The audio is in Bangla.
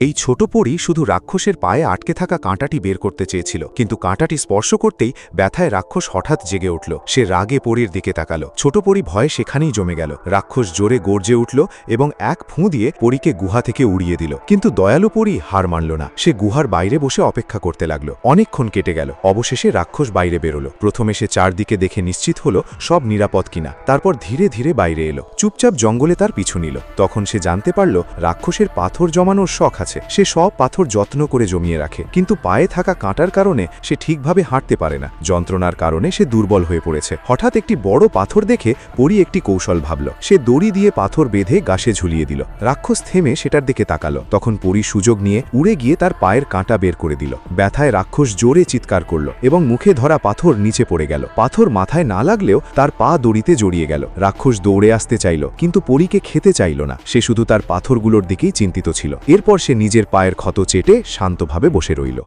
এই ছোট পরী শুধু রাক্ষসের পায়ে আটকে থাকা কাঁটাটি বের করতে চেয়েছিল, কিন্তু কাঁটাটি স্পর্শ করতেই ব্যথায় রাক্ষস হঠাৎ জেগে উঠল। সে রাগে পরীর দিকে তাকাল। ছোট পরী ভয়ে সেখানেই জমে গেল। রাক্ষস জোরে গর্জে উঠল এবং এক ফুঁ দিয়ে পরীকে গুহা থেকে উড়িয়ে দিল। কিন্তু দয়ালু পরী হার মানল না। সে গুহার বাইরে বসে অপেক্ষা করতে লাগল। অনেকক্ষণ কেটে গেল। অবশেষে রাক্ষস বাইরে বেরোলো। প্রথমে সে চারদিকে দেখে নিশ্চিত হলো সব নিরাপদ কিনা। তারপর ধীরে ধীরে বাইরে এলো। চুপচাপ জঙ্গলে তার পিছু নিল। তখন সে জানতে পারল রাক্ষসের পাথর জমানোর শখ আছে। সে সব পাথর যত্ন করে জমিয়ে রাখে, কিন্তু পায়ে থাকা কাঁটার কারণে সে ঠিকভাবে হাঁটতে পারে না। যন্ত্রণার কারণে সে দুর্বল হয়ে পড়েছে। হঠাৎ একটি বড় পাথর দেখে পরী একটি কৌশল ভাবল। সে দড়ি দিয়ে পাথর বেঁধে গাছে ঝুলিয়ে দিল। রাক্ষস থেমে সেটার দিকে তাকালো। তখন পরী সুযোগ নিয়ে উড়ে গিয়ে তার পায়ের কাঁটা বের করে দিল। ব্যথায় রাক্ষস জোরে চিৎকার করল এবং মুখে ধরা পাথর নিচে পড়ে গেল। পাথর মাথায় না লাগলেও তার পা দড়িতে জড়িয়ে গেল। রাক্ষস দৌড়ে আসতে চাইল, কিন্তু পরীকে খেতে চাইল না। সে শুধু তার পাথরগুলোর দিকেই চিন্তিত ছিল। এরপর সে নিজের পায়ের ক্ষত চেটে শান্তভাবে বসে রইল।